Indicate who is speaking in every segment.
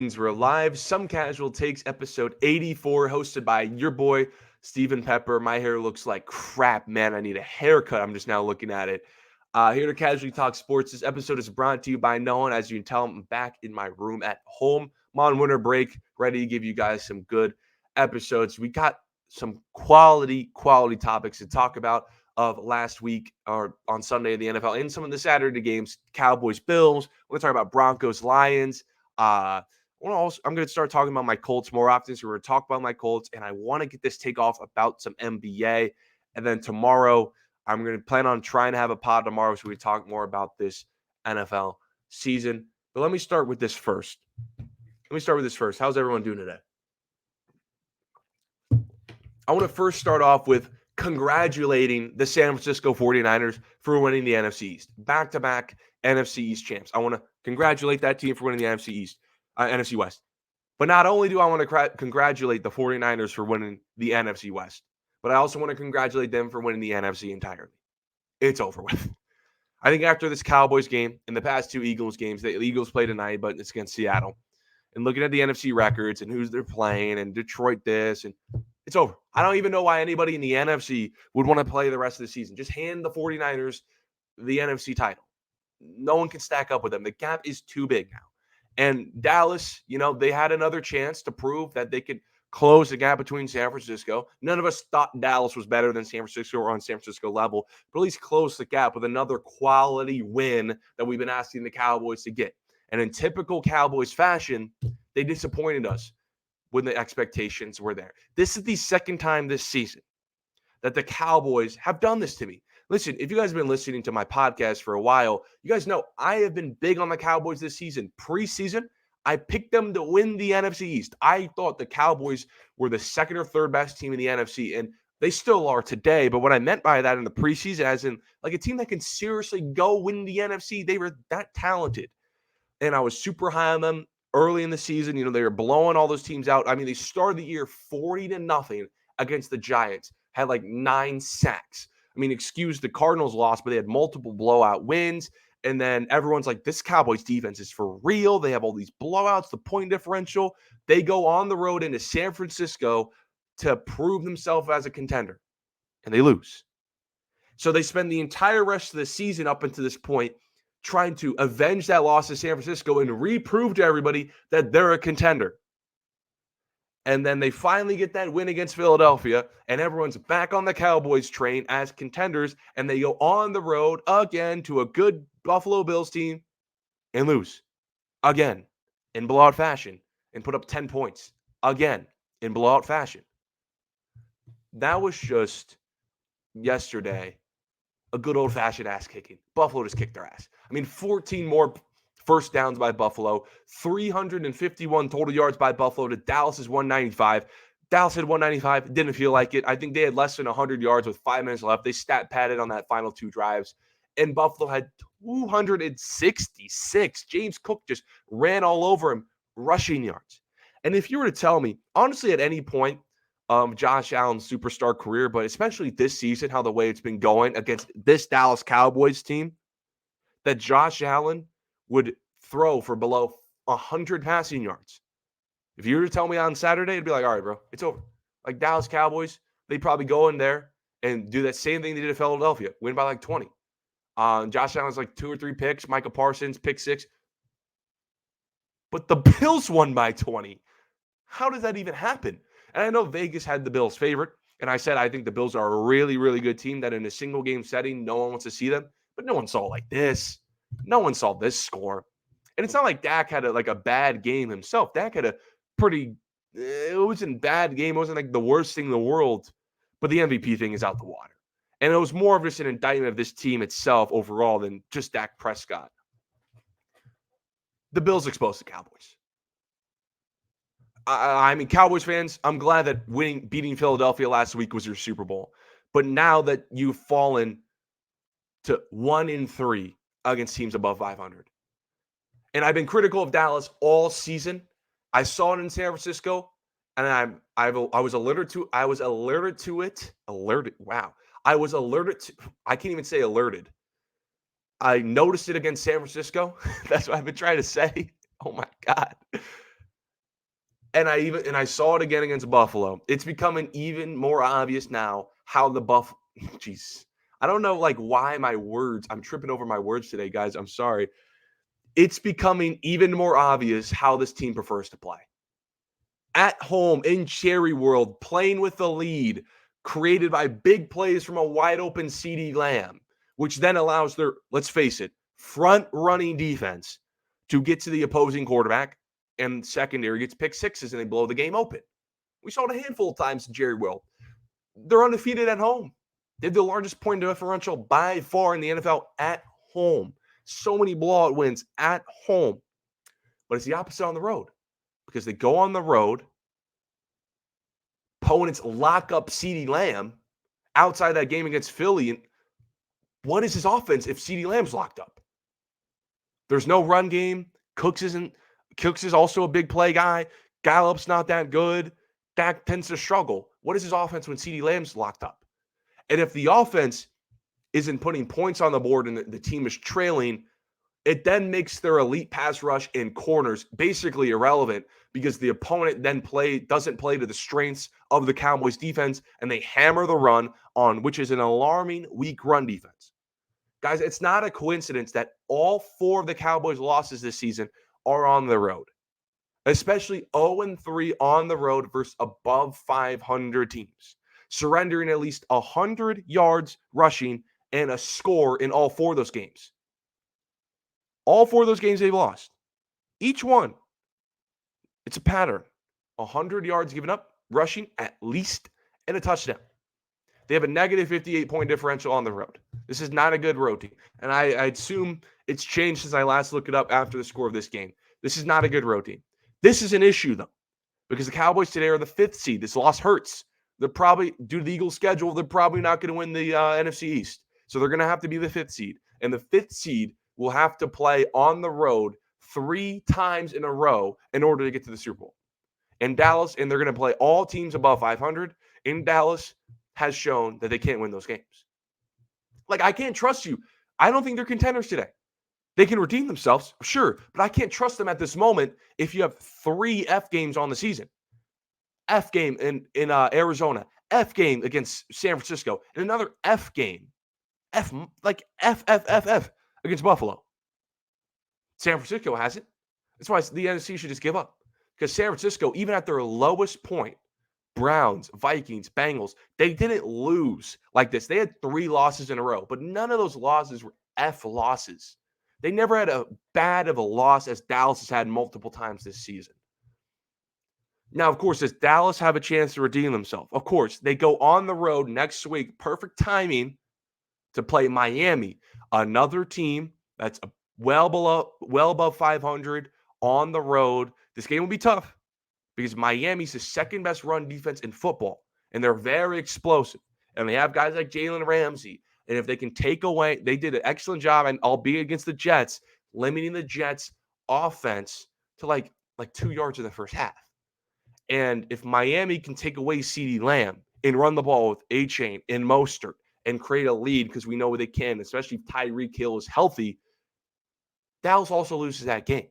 Speaker 1: We're live. Some Casual Takes, episode 84, hosted by your boy, Stephen Pepper. My hair looks like crap, man. I need a haircut. I'm just now looking at it. Here to casually talk sports. This episode is brought to you by no one. As you can tell, I'm back in my room at home. I'm on winter break, ready to give you guys some good episodes. We got some quality topics to talk about of last week or on Sunday in the NFL and some of the Saturday games. Cowboys, Bills. We're going to talk about Broncos, Lions. I'm going to start talking about my Colts more often. So we're going to talk about my Colts, and I want to get this take off about some NBA. And then tomorrow, I'm going to plan on trying to have a pod tomorrow so we talk more about this NFL season. But let me start with this first. How's everyone doing today? I want to first start off with congratulating the San Francisco 49ers for winning the NFC East. Back-to-back NFC East champs. I want to congratulate that team for winning the NFC West. But not only do I want to congratulate the 49ers for winning the NFC West, but I also want to congratulate them for winning the NFC entirely. It's over with. I think after this Cowboys game and the past two Eagles games, the Eagles play tonight, but it's against Seattle. And looking at the NFC records and who's they're playing and Detroit this, and it's over. I don't even know why anybody in the NFC would want to play the rest of the season. Just hand the 49ers the NFC title. No one can stack up with them. The gap is too big now. And Dallas, they had another chance to prove that they could close the gap between San Francisco. None of us thought Dallas was better than San Francisco or on San Francisco level, but at least close the gap with another quality win that we've been asking the Cowboys to get. And in typical Cowboys fashion, they disappointed us when the expectations were there. This is the second time this season that the Cowboys have done this to me. Listen, if you guys have been listening to my podcast for a while, you guys know I have been big on the Cowboys this season. Preseason, I picked them to win the NFC East. I thought the Cowboys were the second or third best team in the NFC, and they still are today. But what I meant by that in the preseason, as in like a team that can seriously go win the NFC, they were that talented. And I was super high on them early in the season. They were blowing all those teams out. I mean, they started the year 40-0 against the Giants, had like 9 sacks. I mean, excuse the Cardinals loss, but they had multiple blowout wins. And then everyone's like, this Cowboys defense is for real. They have all these blowouts, the point differential. They go on the road into San Francisco to prove themselves as a contender, and they lose. So they spend the entire rest of the season up until this point trying to avenge that loss to San Francisco and reprove to everybody that they're a contender. And then they finally get that win against Philadelphia, and everyone's back on the Cowboys train as contenders, and they go on the road again to a good Buffalo Bills team and lose again in blowout fashion and put up 10 points again in blowout fashion. That was just yesterday a good old-fashioned ass kicking. Buffalo just kicked their ass. I mean, 14 more first downs by Buffalo, 351 total yards by Buffalo to Dallas's 195. Dallas had 195, didn't feel like it. I think they had less than 100 yards with 5 minutes left. They stat padded on that final 2 drives. And Buffalo had 266. James Cook just ran all over him, rushing yards. And if you were to tell me, honestly, at any point, Josh Allen's superstar career, but especially this season, how the way it's been going against this Dallas Cowboys team, that Josh Allen would throw for below 100 passing yards. If you were to tell me on Saturday, it'd be like, all right, bro, it's over. Like Dallas Cowboys, they'd probably go in there and do that same thing they did at Philadelphia, win by like 20. Josh Allen's like 2 or 3 picks, Micah Parsons, pick 6. But the Bills won by 20. How does that even happen? And I know Vegas had the Bills favorite, and I said I think the Bills are a really, really good team that in a single game setting, no one wants to see them. But no one saw like this. No one saw this score. And it's not like Dak had a bad game himself. Dak had a pretty – it wasn't a bad game. It wasn't like the worst thing in the world. But the MVP thing is out the water. And it was more of just an indictment of this team itself overall than just Dak Prescott. The Bills exposed the Cowboys. I mean, Cowboys fans, I'm glad that beating Philadelphia last week was your Super Bowl. But now that you've fallen to 1-3 against teams above 500. And I've been critical of Dallas all season. I saw it in San Francisco, and I was alerted to it. Wow. I was alerted to. I can't even say alerted. I noticed it against San Francisco. That's what I've been trying to say. Oh my God. And I saw it again against Buffalo. It's becoming even more obvious now how the jeez. I don't know why I'm tripping over my words today, guys. I'm sorry. It's becoming even more obvious how this team prefers to play. At home in Cherry World, playing with the lead, created by big plays from a wide open CeeDee Lamb, which then allows their, let's face it, front running defense to get to the opposing quarterback, and secondary gets pick sixes and they blow the game open. We saw it a handful of times in Jerry World. They're undefeated at home. They have the largest point differential by far in the NFL at home. So many blowout wins at home. But it's the opposite on the road because they go on the road. Opponents lock up CeeDee Lamb outside that game against Philly. And what is his offense if CeeDee Lamb's locked up? There's no run game. Cooks is also a big play guy. Gallup's not that good. Dak tends to struggle. What is his offense when CeeDee Lamb's locked up? And if the offense isn't putting points on the board and the team is trailing, it then makes their elite pass rush and corners basically irrelevant because the opponent then doesn't play to the strengths of the Cowboys defense, and they hammer the run on, which is an alarming weak run defense. Guys, it's not a coincidence that all 4 of the Cowboys' losses this season are on the road, especially 0-3 on the road versus above 500 teams, surrendering at least 100 yards rushing and a score in all 4 of those games. All 4 of those games they've lost. Each one. It's a pattern. 100 yards given up, rushing at least, and a touchdown. They have a negative 58-point differential on the road. This is not a good road team. And I assume it's changed since I last looked it up after the score of this game. This is not a good road team. This is an issue, though, because the Cowboys today are the 5th seed. This loss hurts. They're probably, due to the Eagles' schedule, they're probably not going to win the NFC East. So they're going to have to be the 5th seed. And the 5th seed will have to play on the road 3 times in a row in order to get to the Super Bowl. In Dallas, and they're going to play all teams above 500. In Dallas, has shown that they can't win those games. I can't trust you. I don't think they're contenders today. They can redeem themselves, sure, but I can't trust them at this moment if you have 3 F games on the season. F game in Arizona, F game against San Francisco, and another F game. F against Buffalo. San Francisco hasn't. That's why the NFC should just give up. Because San Francisco, even at their lowest point, Browns, Vikings, Bengals, they didn't lose like this. They had 3 losses in a row, but none of those losses were F losses. They never had a bad of a loss as Dallas has had multiple times this season. Now, of course, does Dallas have a chance to redeem themselves? Of course, they go on the road next week. Perfect timing to play Miami, another team that's well above 500 on the road. This game will be tough because Miami's the second best run defense in football, and they're very explosive. And they have guys like Jalen Ramsey. And if they can take away, they did an excellent job, and albeit against the Jets, limiting the Jets' offense to like 2 yards in the first half. And if Miami can take away CeeDee Lamb and run the ball with A-Chain and Mostert and create a lead, because we know they can, especially if Tyreek Hill is healthy, Dallas also loses that game.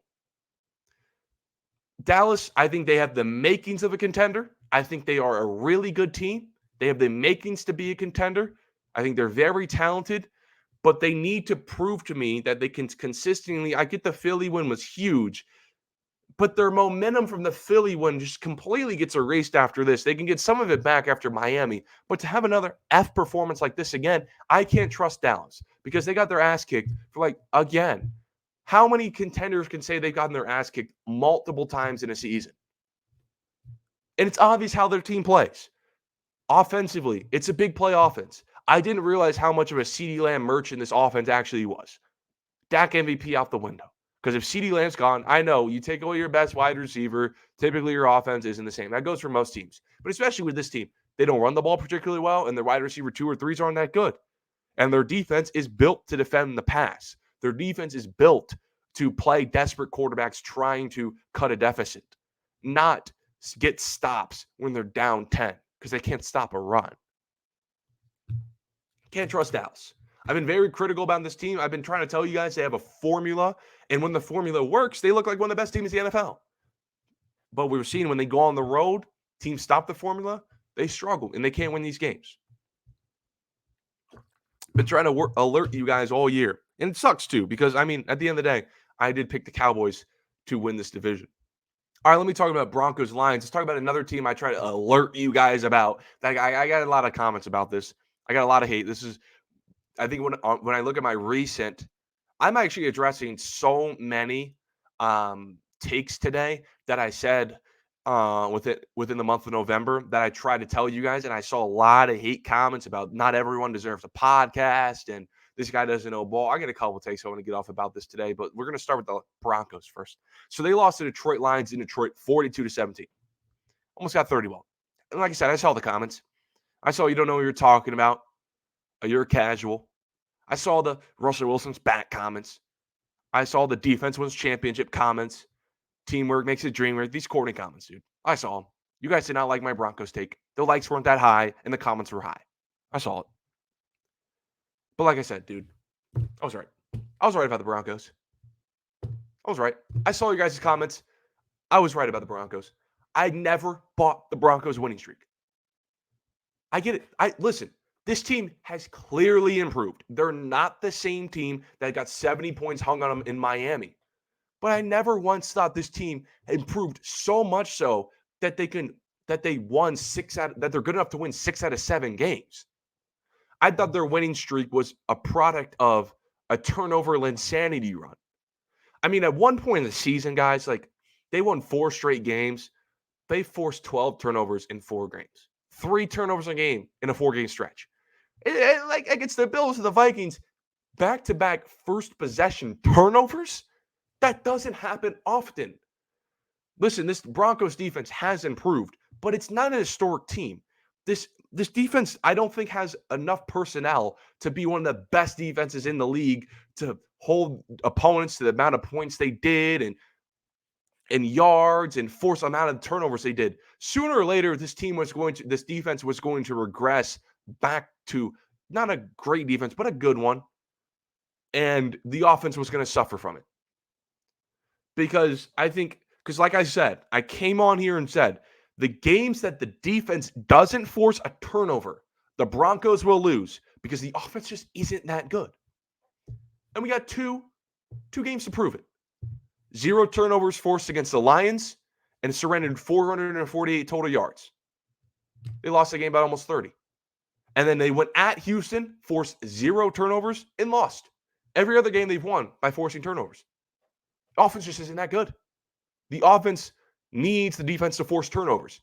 Speaker 1: Dallas, I think they have the makings of a contender. I think they are a really good team. They have the makings to be a contender. I think they're very talented, but they need to prove to me that they can consistently. I get the Philly win was huge, but their momentum from the Philly win just completely gets erased after this. They can get some of it back after Miami, but to have another F performance like this again, I can't trust Dallas because they got their ass kicked for again. How many contenders can say they've gotten their ass kicked multiple times in a season? And it's obvious how their team plays. Offensively, it's a big play offense. I didn't realize how much of a CeeDee Lamb merchant this offense actually was. Dak MVP out the window. Because if CeeDee Lamb's gone, I know you take away your best wide receiver, typically your offense isn't the same. That goes for most teams. But especially with this team, they don't run the ball particularly well, and their wide receiver 2 or 3s aren't that good. And their defense is built to defend the pass. Their defense is built to play desperate quarterbacks trying to cut a deficit, not get stops when they're down 10 because they can't stop a run. Can't trust Dallas. I've been very critical about this team. I've been trying to tell you guys they have a formula, and when the formula works, they look like one of the best teams in the NFL. But we were seeing when they go on the road, teams stop the formula, they struggle, and they can't win these games. Been trying to alert you guys all year. And it sucks, too, because, I mean, at the end of the day, I did pick the Cowboys to win this division. All right, let me talk about Broncos Lions. Let's talk about another team I try to alert you guys about. I got a lot of comments about this. I got a lot of hate. This is, I think, when I look at my recent, I'm actually addressing so many takes today that I said within the month of November that I tried to tell you guys, and I saw a lot of hate comments about not everyone deserves a podcast and this guy doesn't know ball. I got a couple of takes I want to get off about this today, but we're going to start with the Broncos first. So they lost to Detroit Lions in Detroit 42-17. Almost got 30 well. And like I said, I saw the comments. I saw you don't know what you're talking about. You're casual. I saw the Russell Wilson's back comments. I saw the defense wins championship comments. Teamwork makes a dream work. These corny comments, dude. I saw them. You guys did not like my Broncos take. The likes weren't that high, and the comments were high. I saw it. But like I said, dude, I was right. I was right about the Broncos. I was right. I saw you guys' comments. I was right about the Broncos. I never bought the Broncos winning streak. I get it. Listen, this team has clearly improved. They're not the same team that got 70 points hung on them in Miami. But I never once thought this team improved so much so that they're good enough to win 6 out of 7 games. I thought their winning streak was a product of a turnover insanity run. I mean, at one point in the season, guys, like they won 4 straight games. They forced 12 turnovers in 4 games. 3 turnovers a game in a 4-game stretch. Like against the Bills and the Vikings, back-to-back first possession turnovers? That doesn't happen often. Listen, this Broncos defense has improved, but it's not an historic team. This defense, I don't think, has enough personnel to be one of the best defenses in the league to hold opponents to the amount of points they did and yards and force the amount of turnovers they did. Sooner or later, this defense was going to regress back to not a great defense, but a good one. And the offense was going to suffer from it. Because like I said, I came on here and said, the games that the defense doesn't force a turnover, the Broncos will lose because the offense just isn't that good. And we got two games to prove it. 0 turnovers forced against the Lions and surrendered 448 total yards. They lost the game by almost 30. And then they went at Houston, forced 0 turnovers, and lost. Every other game they've won by forcing turnovers. The offense just isn't that good. The offense needs the defense to force turnovers.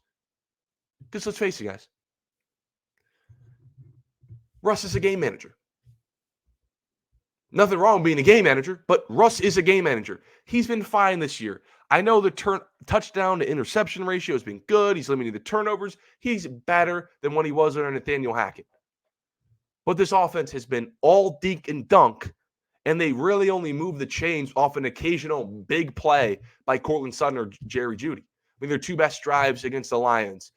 Speaker 1: Because let's face it, guys. Russ is a game manager. Nothing wrong being a game manager, but Russ is a game manager. He's been fine this year. I know the touchdown to interception ratio has been good. He's limiting the turnovers. He's better than when he was under Nathaniel Hackett. But this offense has been all dink and dunk, and they really only move the chains off an occasional big play by Cortland Sutton or Jerry Jeudy. I mean, their 2 best drives against the Lions.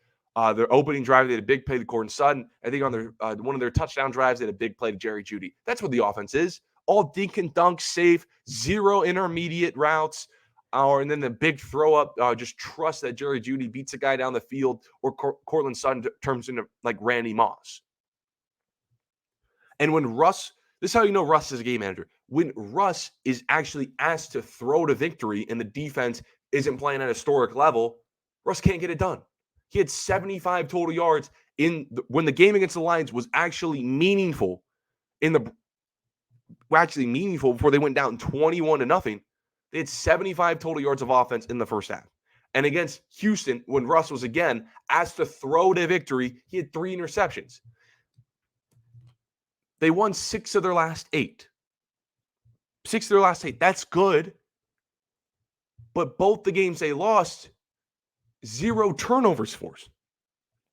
Speaker 1: Their opening drive, they had a big play to Cortland Sutton. I think on their one of their touchdown drives, they had a big play to Jerry Jeudy. That's what the offense is. All dink and dunk, safe, 0 intermediate routes. And then the big throw up, just trust that Jerry Jeudy beats a guy down the field or Cortland Sutton turns into like Randy Moss. And when Russ, this is how you know Russ is a game manager. When Russ is actually asked to throw to victory and the defense isn't playing at a historic level, Russ can't get it done. He had 75 total yards when the game against the Lions was actually meaningful before they went down 21-0. They had 75 total yards of offense in the first half. And against Houston, when Russ was again asked to throw to victory, he had 3 interceptions. They won 6 of their last 8. 6 of their last 8. That's good. But both the games they lost, 0 turnovers forced.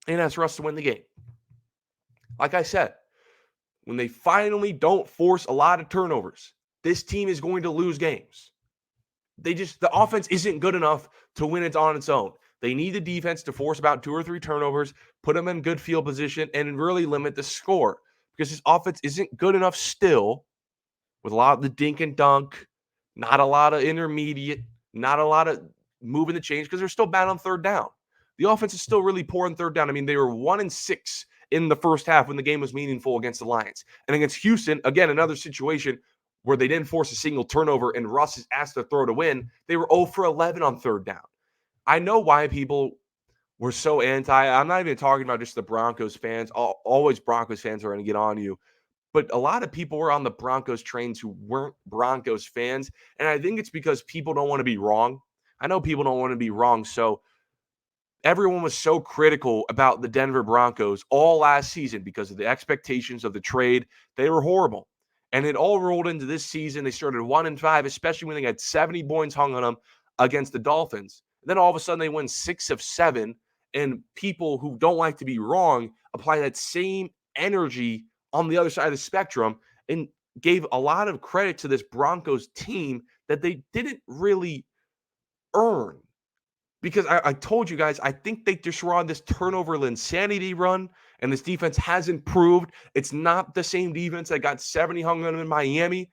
Speaker 1: And that's Russ to win the game. Like I said, when they finally don't force a lot of turnovers, this team is going to lose games. The offense isn't good enough to win it on its own. They need the defense to force about 2 or 3 turnovers, put them in good field position, and really limit the score. Because this offense isn't good enough still, with a lot of the dink and dunk, not a lot of intermediate, not a lot of moving the change because they're still bad on third down. The offense is still really poor on third down. I mean, they were 1-6 in the first half when the game was meaningful against the Lions. And against Houston, again, another situation where they didn't force a single turnover and Russ is asked to throw to win. They were 0 for 11 on third down. I know why people were so anti. I'm not even talking about just the Broncos fans. Always Broncos fans are going to get on you. But a lot of people were on the Broncos trains who weren't Broncos fans. And I think it's because people don't want to be wrong. I know people don't want to be wrong. So everyone was so critical about the Denver Broncos all last season because of the expectations of the trade. They were horrible. And it all rolled into this season. They started 1-5, especially when they had 70 points hung on them against the Dolphins. And then all of a sudden they win 6 of 7. And people who don't like to be wrong apply that same energy on the other side of the spectrum and gave a lot of credit to this Broncos team that they didn't really earn. Because I told you guys, I think they just were on this turnover insanity run, and this defense has improved. It's not the same defense that got 70 hung on them in Miami,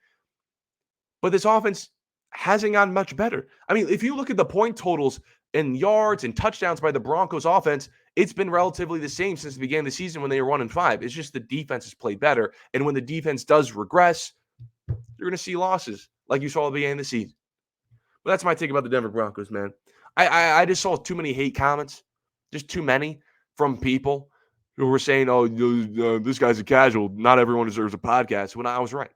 Speaker 1: but this offense hasn't gotten much better. I mean, if you look at the point totals and yards and touchdowns by the Broncos offense, it's been relatively the same since the beginning of the season when they were 1-5. It's just the defense has played better, and when the defense does regress, you're going to see losses like you saw at the beginning of the season. But that's my take about the Denver Broncos, man. I just saw too many hate comments, just too many from people who were saying, oh, this guy's a casual. Not everyone deserves a podcast. When I was right.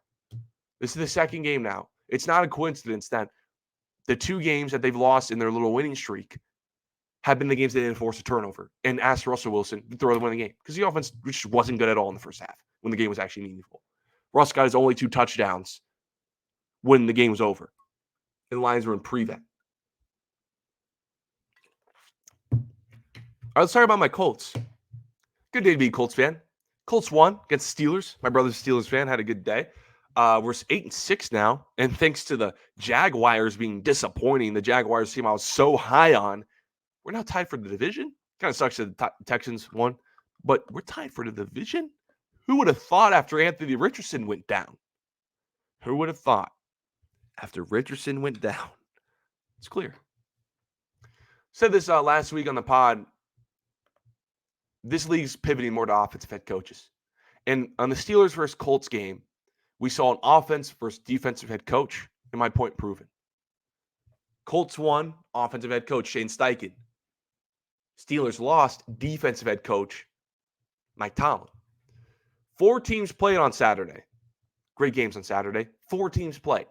Speaker 1: This is the second game now. It's not a coincidence that the 2 games that they've lost in their little winning streak have been the games they didn't force a turnover and asked Russell Wilson to throw the winning game because the offense just wasn't good at all in the first half when the game was actually meaningful. Russ got his only 2 touchdowns when the game was over. And the Lions were in prevent. All right, let's talk about my Colts. Good day to be a Colts fan. Colts won against the Steelers. My brother's a Steelers fan. Had a good day. We're 8-6 now. And thanks to the Jaguars being disappointing, the Jaguars team I was so high on, we're now tied for the division. Kind of sucks that the Texans won. But we're tied for the division? Who would have thought after Anthony Richardson went down? Who would have thought after Richardson went down? It's clear. Said this last week on the pod. This league's pivoting more to offensive head coaches. And on the Steelers versus Colts game, we saw an offense versus defensive head coach, and my point proven. Colts won, offensive head coach Shane Steichen. Steelers lost, defensive head coach Mike Tomlin. 4 teams played on Saturday. Great games on Saturday. 4 teams played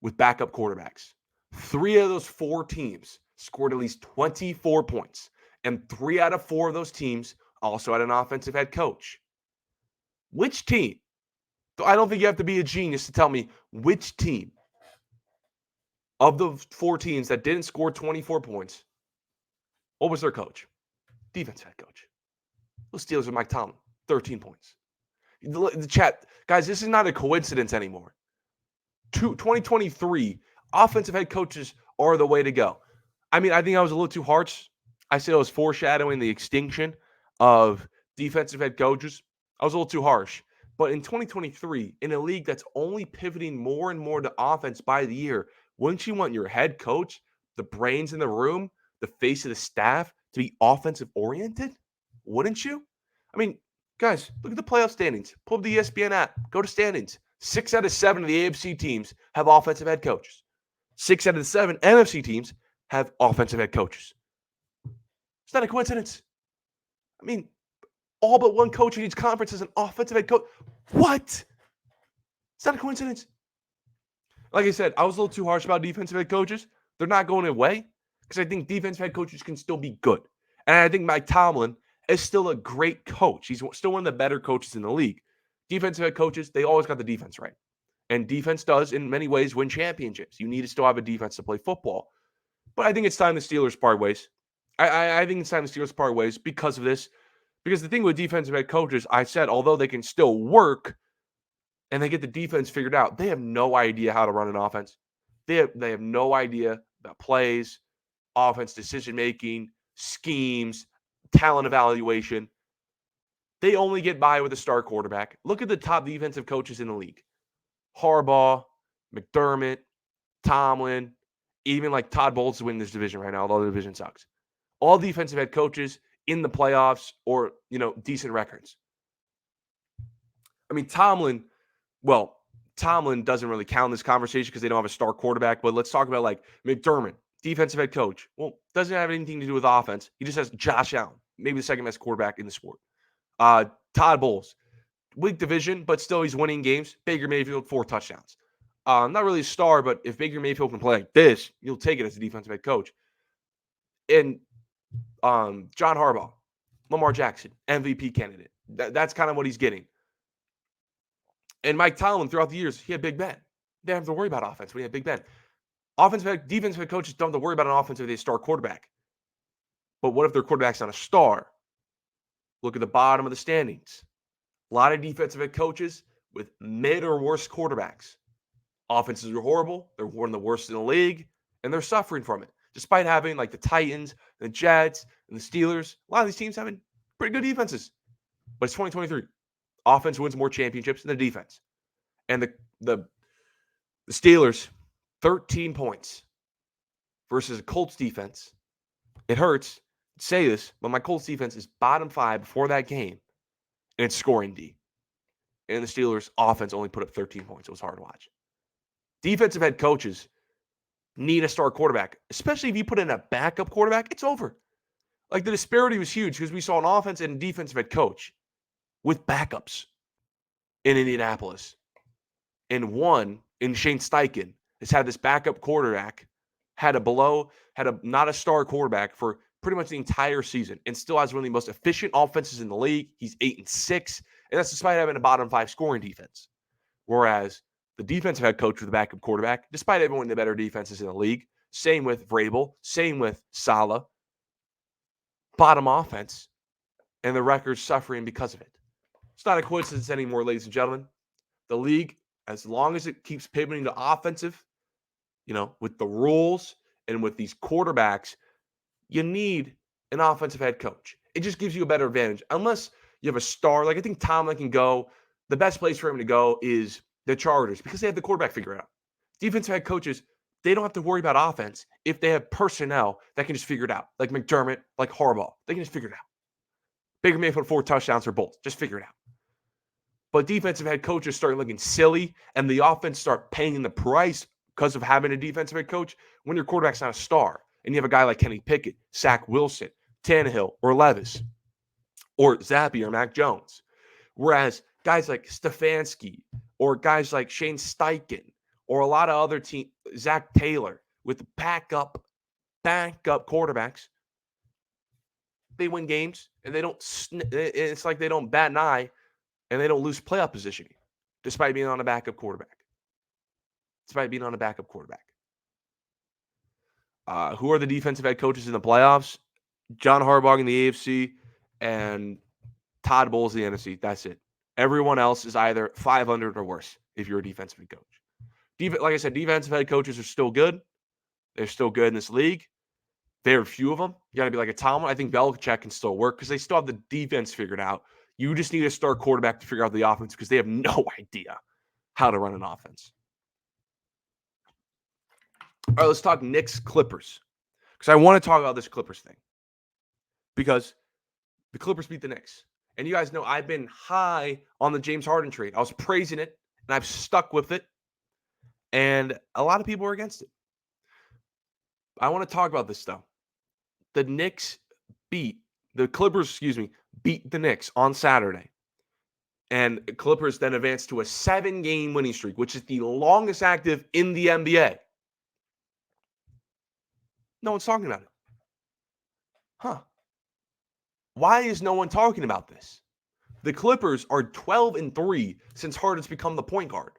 Speaker 1: with backup quarterbacks. 3 of those 4 teams scored at least 24 points. And 3 out of 4 of those teams also had an offensive head coach. Which team? I don't think you have to be a genius to tell me which team of the 4 teams that didn't score 24 points, what was their coach? Defensive head coach. Those Steelers with Mike Tomlin, 13 points. The chat, guys, this is not a coincidence anymore. 2023, offensive head coaches are the way to go. I mean, I think I was a little too harsh. I said I was foreshadowing the extinction of defensive head coaches. I was a little too harsh. But in 2023, in a league that's only pivoting more and more to offense by the year, wouldn't you want your head coach, the brains in the room, the face of the staff, to be offensive oriented? Wouldn't you? I mean, guys, look at the playoff standings. Pull up the ESPN app. Go to standings. 6 out of 7 of the AFC teams have offensive head coaches. 6 out of the 7 NFC teams have offensive head coaches. It's not a coincidence. I mean, all but one coach in each conference is an offensive head coach. What? It's not a coincidence. Like I said, I was a little too harsh about defensive head coaches. They're not going away because I think defensive head coaches can still be good. And I think Mike Tomlin is still a great coach. He's still one of the better coaches in the league. Defensive head coaches, they always got the defense right. And defense does, in many ways, win championships. You need to still have a defense to play football. But I think it's time the Steelers part ways. I think it's time the Steelers part ways because of this. Because the thing with defensive head coaches, I said, although they can still work and they get the defense figured out, they have no idea how to run an offense. They have no idea about plays, offense decision-making, schemes, talent evaluation. They only get by with a star quarterback. Look at the top defensive coaches in the league. Harbaugh, McDermott, Tomlin, even like Todd Bowles is winning this division right now, although the division sucks. All defensive head coaches in the playoffs or, decent records. I mean, Tomlin doesn't really count in this conversation because they don't have a star quarterback, but let's talk about like McDermott, defensive head coach. Well, doesn't have anything to do with offense. He just has Josh Allen, maybe the second best quarterback in the sport. Todd Bowles, weak division, but still he's winning games. Baker Mayfield, 4 touchdowns. Not really a star, but if Baker Mayfield can play like this, you'll take it as a defensive head coach. And John Harbaugh, Lamar Jackson, MVP candidate. That's kind of what he's getting. And Mike Tomlin, throughout the years, he had Big Ben. They didn't have to worry about offense when he had Big Ben. Defensive head coaches don't have to worry about an offense if they start quarterback. But what if their quarterback's not a star? Look at the bottom of the standings. A lot of defensive head coaches with mid or worse quarterbacks. Offenses are horrible. They're one of the worst in the league, and they're suffering from it. Despite having like the Titans, the Jets, and the Steelers, a lot of these teams having pretty good defenses. But it's 2023. Offense wins more championships than the defense. And the Steelers, 13 points versus a Colts defense. It hurts to say this, but my Colts defense is bottom 5 before that game, and it's scoring D. And the Steelers' offense only put up 13 points. It was hard to watch. Defensive head coaches need a star quarterback, especially if you put in a backup quarterback, it's over. Like the disparity was huge because we saw an offense and a defensive head coach with backups in Indianapolis. And one in Shane Steichen has had this backup quarterback, had a not a star quarterback for pretty much the entire season and still has one of the most efficient offenses in the league. He's 8-6, and that's despite having a bottom 5 scoring defense. Whereas the defensive head coach with the backup quarterback, despite having one of the better defenses in the league, same with Vrabel, same with Saleh, bottom offense, and the record's suffering because of it. It's not a coincidence anymore, ladies and gentlemen. The league, as long as it keeps pivoting to offensive, with the rules and with these quarterbacks, you need an offensive head coach. It just gives you a better advantage. Unless you have a star, like I think Tomlin can go, the best place for him to go is the Chargers because they have the quarterback figured out. Defensive head coaches, they don't have to worry about offense if they have personnel that can just figure it out. Like McDermott, like Harbaugh. They can just figure it out. Baker Mayfield 4 touchdowns for both. Just figure it out. But defensive head coaches start looking silly, and the offense start paying the price because of having a defensive head coach when your quarterback's not a star. And you have a guy like Kenny Pickett, Zach Wilson, Tannehill, or Levis, or Zappy or Mac Jones. Whereas guys like Stefanski or guys like Shane Steichen or a lot of other teams, Zach Taylor, with backup quarterbacks, they win games and they don't. It's like they don't bat an eye and they don't lose playoff positioning, despite being on a backup quarterback. Who are the defensive head coaches in the playoffs? John Harbaugh in the AFC and Todd Bowles in the NFC. That's it. Everyone else is either 500 or worse if you're a defensive head coach. Like I said, defensive head coaches are still good. They're still good in this league. There are few of them. You got to be like a Tomlin. I think Belichick can still work because they still have the defense figured out. You just need a star quarterback to figure out the offense because they have no idea how to run an offense. All right, let's talk Knicks Clippers because I want to talk about this Clippers thing because the Clippers beat the Knicks. And you guys know I've been high on the James Harden trade. I was praising it, and I've stuck with it. And a lot of people are against it. I want to talk about this, though. The Clippers beat the Knicks on Saturday. And the Clippers then advanced to a 7-game winning streak, which is the longest active in the NBA. No one's talking about it. Huh. Why is no one talking about this? The Clippers are 12-3 since Harden's become the point guard.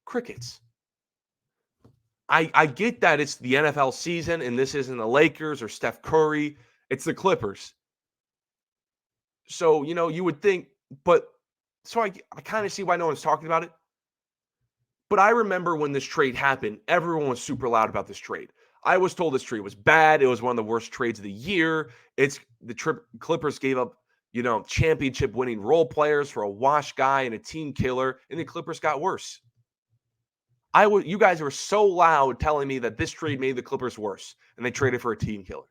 Speaker 1: Crickets. I get that it's the NFL season and this isn't the Lakers or Steph Curry. It's the Clippers. So, you would think, so I kind of see why no one's talking about it. But I remember when this trade happened, everyone was super loud about this trade. I was told this trade was bad. It was one of the worst trades of the year. Clippers gave up, championship winning role players for a wash guy and a team killer, and the Clippers got worse. You guys were so loud telling me that this trade made the Clippers worse, and they traded for a team killer.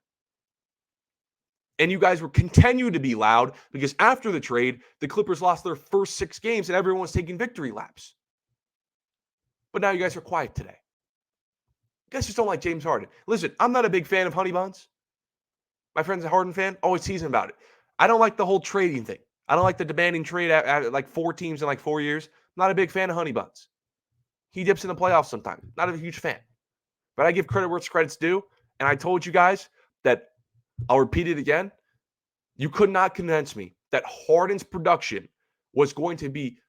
Speaker 1: And you guys were continue to be loud because after the trade, the Clippers lost their first 6 games and everyone was taking victory laps. But now you guys are quiet today. You guys just don't like James Harden. Listen, I'm not a big fan of Honey Buns. My friend's a Harden fan, always teasing about it. I don't like the whole trading thing. I don't like the demanding trade at like 4 teams in like 4 years. I'm not a big fan of Honey Buns. He dips in the playoffs sometimes. Not a huge fan. But I give credit where credit's due. And I told you guys that, I'll repeat it again, you could not convince me that Harden's production was going to be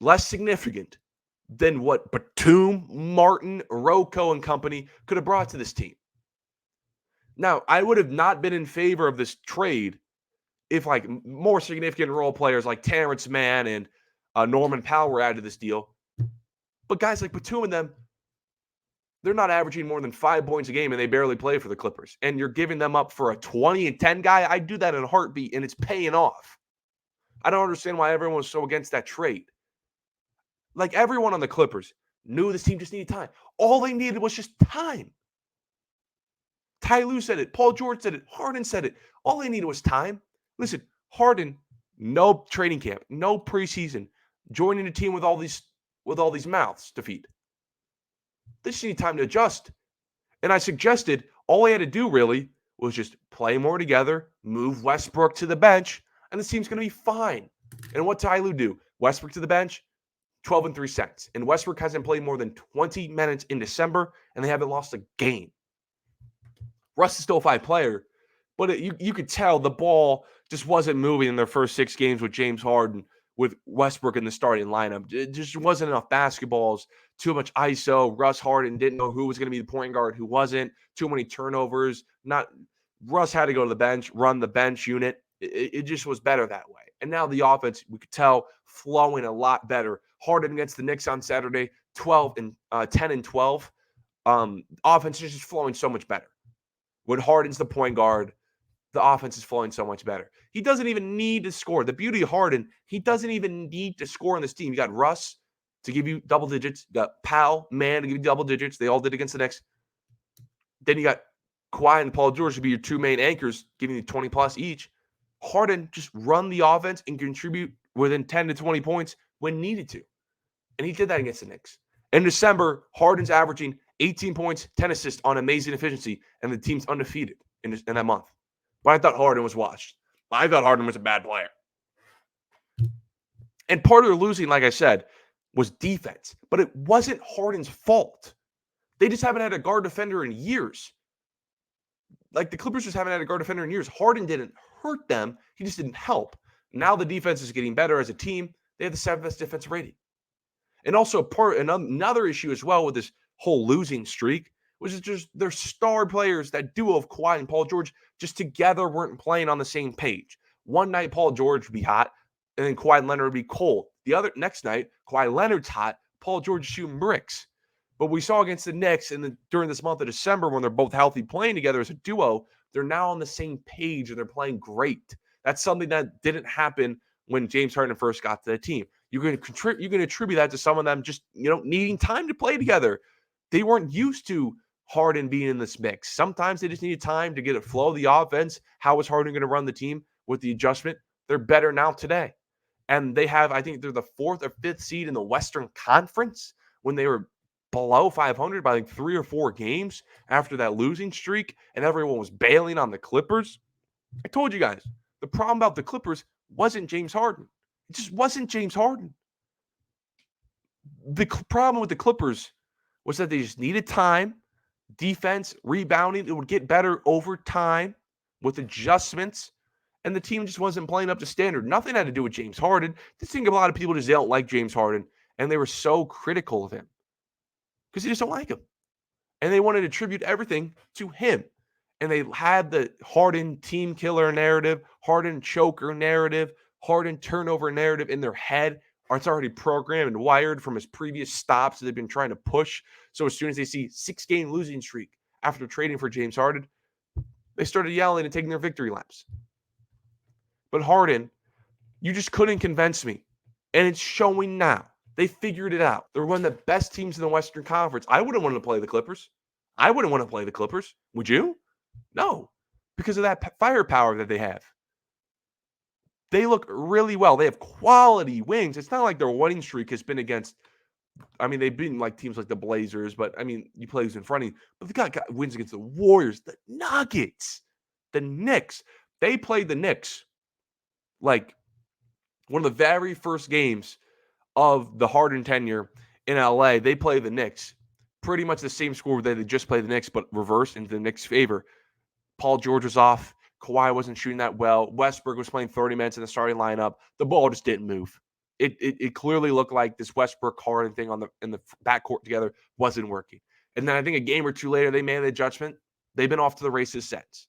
Speaker 1: less significant than what Batum, Martin, Rocco, and company could have brought to this team. Now, I would have not been in favor of this trade if like more significant role players like Terrence Mann and Norman Powell were added to this deal. But guys like Batum and them, they're not averaging more than 5 points a game, and they barely play for the Clippers. And you're giving them up for a 20-10 guy? I'd do that in a heartbeat, and it's paying off. I don't understand why everyone was so against that trade. Like, everyone on the Clippers knew this team just needed time. All they needed was just time. Ty Lue said it. Paul George said it. Harden said it. All they needed was time. Listen, Harden, no training camp, no preseason, joining a team with all these mouths to feed. They just need time to adjust. And I suggested all he had to do really was just play more together, move Westbrook to the bench, and this team's going to be fine. And what Ty Lue do? Westbrook to the bench, 12 and 3 seconds. And Westbrook hasn't played more than 20 minutes in December, and they haven't lost a game. Russ is still a 5 player, but you could tell the ball just wasn't moving in their first 6 games with James Harden, with Westbrook in the starting lineup. It just wasn't enough basketballs, too much ISO. Russ Harden didn't know who was going to be the point guard, who wasn't. Too many turnovers. Russ had to go to the bench, run the bench unit. It just was better that way. And now the offense, we could tell, flowing a lot better. Harden against the Knicks on Saturday, 10 and 12. Offense is just flowing so much better. When Harden's the point guard, the offense is flowing so much better. He doesn't even need to score. The beauty of Harden, he doesn't even need to score on this team. You got Russ to give you double digits. You got Powell, Mann to give you double digits. They all did against the Knicks. Then you got Kawhi and Paul George to be your 2 main anchors, giving you 20-plus each. Harden just run the offense and contribute within 10 to 20 points when needed to. And he did that against the Knicks. In December, Harden's averaging 18 points, 10 assists on amazing efficiency, and the team's undefeated in that month. But I thought Harden was washed. I thought Harden was a bad player. And part of their losing, like I said, was defense. But it wasn't Harden's fault. They just haven't had a guard defender in years. Like, the Clippers just haven't had a guard defender in years. Harden didn't hurt them. He just didn't help. Now the defense is getting better as a team. They have the 7th best defensive rating. And also another issue as well with this whole losing streak was just their star players, that duo of Kawhi and Paul George, just together weren't playing on the same page. One night, Paul George would be hot, and then Kawhi Leonard would be cold. The next night, Kawhi Leonard's hot, Paul George is shooting bricks. But we saw against the Knicks during this month of December, when they're both healthy playing together as a duo, they're now on the same page and they're playing great. That's something that didn't happen when James Harden first got to the team. You can attribute that to some of them just needing time to play together. They weren't used to Harden being in this mix. Sometimes they just needed time to get a flow of the offense. How is Harden going to run the team with the adjustment? They're better now today. And I think they're the 4th or 5th seed in the Western Conference when they were below 500 by like 3 or 4 games after that losing streak, and everyone was bailing on the Clippers. I told you guys, the problem about the Clippers wasn't James Harden. It just wasn't James Harden. The problem with the Clippers was that they just needed time, defense, rebounding. It would get better over time with adjustments, and the team just wasn't playing up to standard. Nothing had to do with James Harden. I think a lot of people just don't like James Harden, and they were so critical of him because they just don't like him. And they wanted to attribute everything to him. And they had the Harden team killer narrative, Harden choker narrative, Harden turnover narrative in their head. It's already programmed and wired from his previous stops that they've been trying to push. So as soon as they see 6-game losing streak after trading for James Harden, they started yelling and taking their victory laps. But Harden, you just couldn't convince me. And it's showing now. They figured it out. They're one of the best teams in the Western Conference. I wouldn't want to play the Clippers. I wouldn't want to play the Clippers. Would you? No, because of that firepower that they have. They look really well. They have quality wings. It's not like their winning streak has been against, I mean, they've been like teams like the Blazers, but I mean, you play who's in front of you. But they got wins against the Warriors, the Nuggets, the Knicks. They played the Knicks like one of the very first games of the Harden tenure in LA. They play the Knicks. Pretty much the same score that they just played the Knicks, but reversed into the Knicks' favor. Paul George was off. Kawhi wasn't shooting that well. Westbrook was playing 30 minutes in the starting lineup. The ball just didn't move. It clearly looked like this Westbrook Harden thing in the backcourt together wasn't working. And then I think a game or two later, they made the judgment. They've been off to the races since.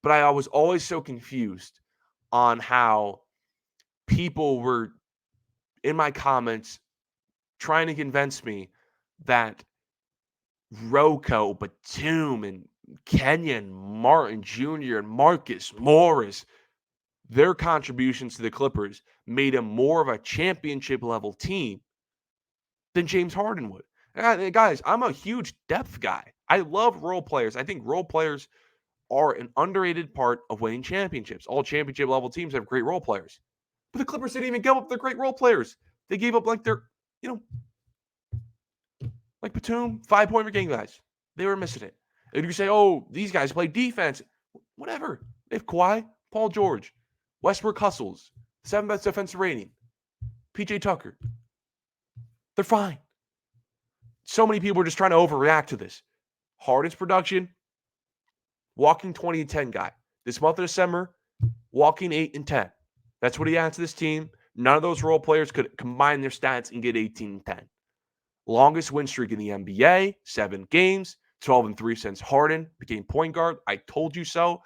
Speaker 1: But I was always so confused on how people were in my comments trying to convince me that Rocco, Batum, and Kenyon Martin Jr. and Marcus Morris, their contributions to the Clippers made him more of a championship level team than James Harden would. And guys, I'm a huge depth guy. I love role players. I think role players are an underrated part of winning championships. All championship level teams have great role players. But the Clippers didn't even give up their great role players. They gave up like their, like Batum, 5-point per game guys. They were missing it. And you say, oh, these guys play defense. Whatever. They have Kawhi, Paul George, Westbrook hustles, 7th best defensive rating, PJ Tucker. They're fine. So many people are just trying to overreact to this. Harden's production, walking 20-10 guy. This month of December, walking 8-10. That's what he adds to this team. None of those role players could combine their stats and get 18-10. Longest win streak in the NBA, 7 games, 12-3 since Harden became point guard. I told you so.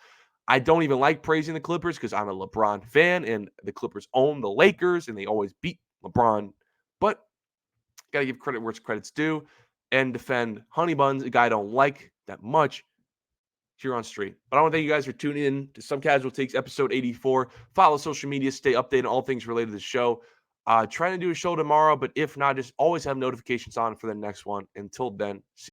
Speaker 1: I don't even like praising the Clippers because I'm a LeBron fan and the Clippers own the Lakers and they always beat LeBron. But got to give credit where credit's due and defend Honey Buns, a guy I don't like that much here on Street. But I want to thank you guys for tuning in to Some Casual Takes episode 84. Follow social media, stay updated on all things related to the show. Trying to do a show tomorrow, but if not, just always have notifications on for the next one. Until then, see